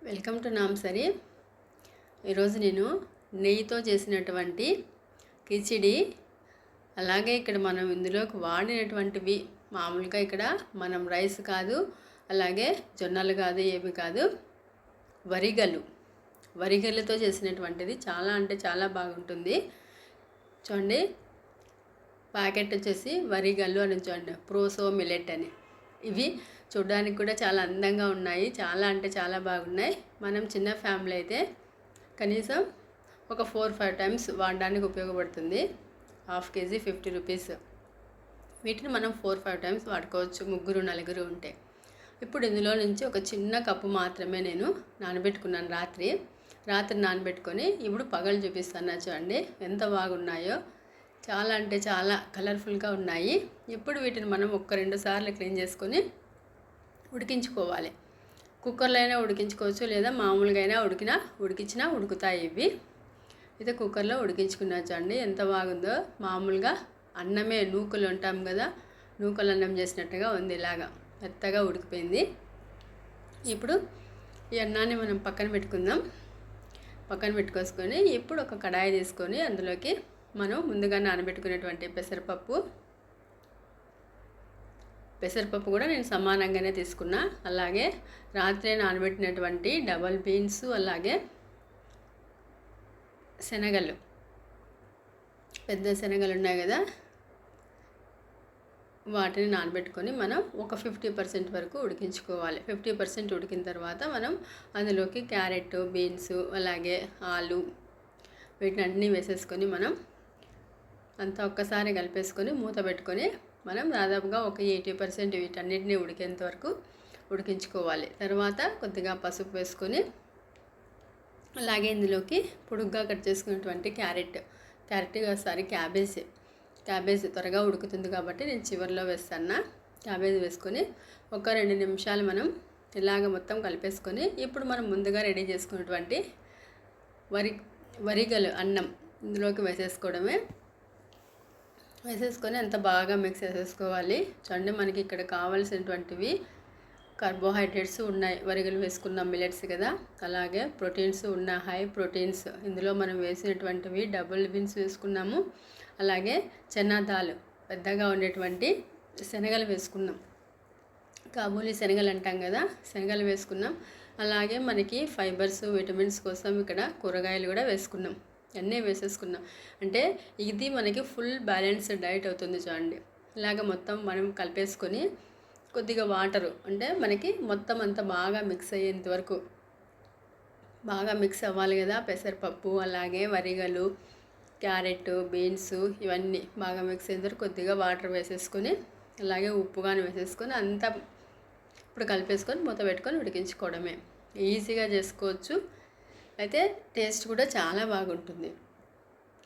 Welcome to నాంసరి. ఈరోజు నేను నెయ్యితో చేసినటువంటి కిచిడి, అలాగే ఇక్కడ మనం ఇందులోకి వాడినటువంటివి మామూలుగా ఇక్కడ మనం రైస్ కాదు, అలాగే జొన్నలు కాదు, ఏమి కాదు, వరిగళ్ళతో చేసినటువంటిది. చాలా అంటే చాలా బాగుంటుంది. చూడండి, ప్యాకెట్ వచ్చేసి వరిగళ్ళు అని చూడండి, ప్రోసో మిలెట్ అని. ఇవి చూడడానికి కూడా చాలా అందంగా ఉన్నాయి, చాలా అంటే చాలా బాగున్నాయి. మనం చిన్న ఫ్యామిలీ అయితే కనీసం ఒక 4-5 టైమ్స్ వాడడానికి ఉపయోగపడుతుంది. Half KG 50 rupees. వీటిని మనం 4-5 టైమ్స్ వాడుకోవచ్చు, 3-4 ఉంటే. ఇప్పుడు ఇందులో నుంచి ఒక చిన్న కప్పు మాత్రమే నేను నానబెట్టుకున్నాను. రాత్రి నానబెట్టుకొని ఇప్పుడు పగలు చూపిస్తాను. చూడండి ఎంత బాగున్నాయో, చాలా అంటే చాలా కలర్ఫుల్గా ఉన్నాయి. ఇప్పుడు వీటిని మనం 1-2 సార్లు క్లీన్ చేసుకొని ఉడికించుకోవాలి. కుక్కర్లో అయినా ఉడికించుకోవచ్చు, లేదా మామూలుగా అయినా ఉడికించినా ఉడుకుతాయి. ఇవి అయితే కుక్కర్లో ఉడికించుకున్నా. చూడండి ఎంత బాగుందో. మామూలుగా అన్నమే నూకలు ఉంటాం కదా, నూకలు అన్నం చేసినట్టుగా ఉంది. ఇలాగా మెత్తగా ఉడికిపోయింది. ఇప్పుడు ఈ అన్నాన్ని మనం పక్కన పెట్టుకొసుకొని ఇప్పుడు ఒక కడాయి తీసుకొని అందులోకి మనం ముందుగా నానబెట్టుకునేటువంటి పెసరపప్పు కూడా నేను సమానంగానే తీసుకున్నా. అలాగే రాత్రే నానబెట్టినటువంటి డబల్ బీన్స్, అలాగే శనగలు, పెద్ద శనగలు ఉన్నాయి కదా, వాటిని నానబెట్టుకొని మనం ఒక 50% వరకు ఉడికించుకోవాలి. 50% ఉడికిన తర్వాత మనం అందులోకి క్యారెట్, బీన్స్, అలాగే ఆలు, వీటిని అన్నీ వేసేసుకొని మనం అంతా ఒక్కసారి కలిపేసుకొని మూత పెట్టుకొని మనం దాదాపుగా ఒక 80% వీటన్నిటిని ఉడికేంత వరకు ఉడికించుకోవాలి. తర్వాత కొద్దిగా పసుపు వేసుకొని, అలాగే ఇందులోకి పొడుగ్గా కట్ చేసుకున్నటువంటి క్యాబేజ్ త్వరగా ఉడుకుతుంది కాబట్టి నేను చివరిలో వేస్తాను. క్యాబేజ్ వేసుకొని ఒక 2 నిమిషాలు మనం ఇలాగ మొత్తం కలిపేసుకొని ఇప్పుడు మనం ముందుగా రెడీ చేసుకున్నటువంటి వరిగలు అన్నం ఇందులోకి వేసేసుకొని అంత బాగా మిక్స్ చేసేసుకోవాలి. చూడండి, మనకి ఇక్కడ కావాల్సినటువంటివి కార్బోహైడ్రేట్స్ ఉన్నాయి. వరిగలు వేసుకున్నాం, మిల్లెట్స్ కదా, అలాగే ప్రోటీన్స్ ఉన్న హై ప్రోటీన్స్. ఇందులో మనం వేసినటువంటివి డబుల్ బీన్స్ వేసుకున్నాము, అలాగే చెన్నా దాల్ పెద్దగా ఉండేటువంటి శనగలు వేసుకున్నాం, కాబూలీ శనగలు అంటాం కదా, శనగలు వేసుకున్నాం. అలాగే మనకి ఫైబర్స్, విటమిన్స్ కోసం ఇక్కడ కూరగాయలు కూడా వేసుకున్నాం. అన్నీ వేసేసుకున్నాం. అంటే ఇది మనకి ఫుల్ బ్యాలెన్స్డ్ డైట్ అవుతుంది. చూడండి, ఇలాగ మొత్తం మనం కలిపేసుకొని కొద్దిగా వాటరు, అంటే మనకి మొత్తం అంతా బాగా మిక్స్ అయ్యేంత వరకు బాగా మిక్స్ అవ్వాలి కదా. పెసరపప్పు, అలాగే వరిగలు, క్యారెట్, బీన్స్ ఇవన్నీ బాగా మిక్స్ అయ్యేంత వరకు కొద్దిగా వాటర్ వేసేసుకొని, అలాగే ఉప్పు కానీ వేసేసుకొని అంతా ఇప్పుడు కలిపేసుకొని మూత పెట్టుకొని ఉడికించుకోవడమే. ఈజీగా చేసుకోవచ్చు, అయితే టేస్ట్ కూడా చాలా బాగుంటుంది.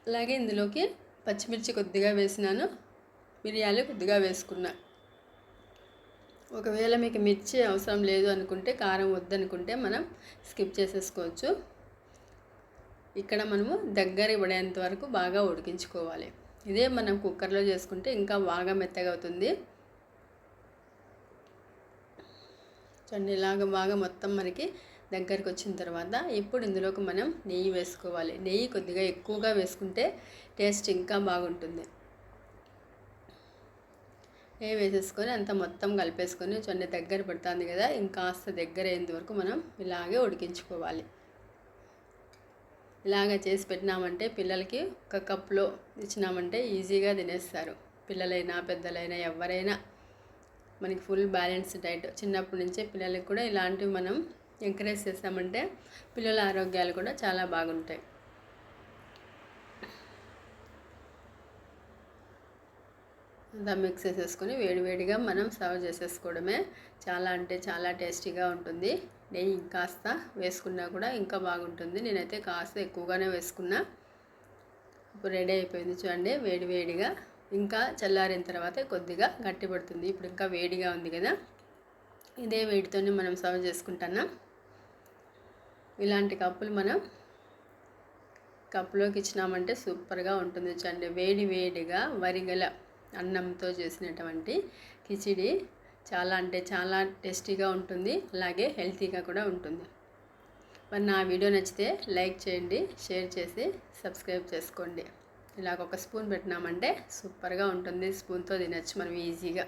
అలాగే ఇందులోకి పచ్చిమిర్చి కొద్దిగా వేసినాను, మిరియాలు కొద్దిగా వేసుకున్నా. ఒకవేళ మీకు మిర్చి అవసరం లేదు అనుకుంటే, కారం వద్దనుకుంటే మనం స్కిప్ చేసేసుకోవచ్చు. ఇక్కడ మనము దగ్గర పడేంత వరకు బాగా ఉడికించుకోవాలి. ఇదే మనం కుక్కర్లో చేసుకుంటే ఇంకా బాగా మెత్తగా అవుతుంది. చూడండి, ఇలాగ బాగా మొత్తం మనకి దగ్గరికి వచ్చిన తర్వాత ఇప్పుడు ఇందులోకి మనం నెయ్యి వేసుకోవాలి. నెయ్యి కొద్దిగా ఎక్కువగా వేసుకుంటే టేస్ట్ ఇంకా బాగుంటుంది. నెయ్యి వేసేసుకొని అంతా మొత్తం కలిపేసుకొని, చూడండి దగ్గర పడుతుంది కదా, ఇంకాస్త దగ్గర అయ్యేంత వరకు మనం ఇలాగే ఉడికించుకోవాలి. ఇలాగ చేసి పెట్టినామంటే పిల్లలకి ఒక కప్లో ఇచ్చినామంటే ఈజీగా తినేస్తారు. పిల్లలైనా పెద్దలైనా ఎవరైనా. మనకి ఫుల్ బ్యాలెన్స్డ్ డైట్. చిన్నప్పటి నుంచే పిల్లలకి కూడా ఇలాంటివి మనం ఎంకరేజ్ చేస్తామంటే పిల్లల ఆరోగ్యాలు కూడా చాలా బాగుంటాయి. అంతా మిక్స్ చేసేసుకొని వేడివేడిగా మనం సర్వ్ చేసేసుకోవడమే. చాలా అంటే చాలా టేస్టీగా ఉంటుంది. నెయ్యి ఇంకాస్త వేసుకున్నా కూడా ఇంకా బాగుంటుంది. నేనైతే కాస్త ఎక్కువగానే వేసుకున్నా. ఇప్పుడు రెడీ అయిపోయింది. చూడండి, వేడివేడిగా. ఇంకా చల్లారిన తర్వాత కొద్దిగా గట్టి పడుతుంది. ఇప్పుడు ఇంకా వేడిగా ఉంది కదా, ఇదే వేడితోనే మనం సర్వ్ చేసుకుంటున్నాం. ఇలాంటి కప్పులు మనం కప్పులోకి ఇచ్చినామంటే సూపర్గా ఉంటుంది. చూడండి, వేడివేడిగా వరిగల అన్నంతో చేసినటువంటి కిచిడి చాలా అంటే చాలా టేస్టీగా ఉంటుంది, అలాగే హెల్తీగా కూడా ఉంటుంది. మరి నా వీడియో నచ్చితే లైక్ చేయండి, షేర్ చేసి సబ్స్క్రైబ్ చేసుకోండి. ఇలాగ ఒక స్పూన్ పెట్టినామంటే సూపర్గా ఉంటుంది. స్పూన్తో తినచ్చు మనం ఈజీగా.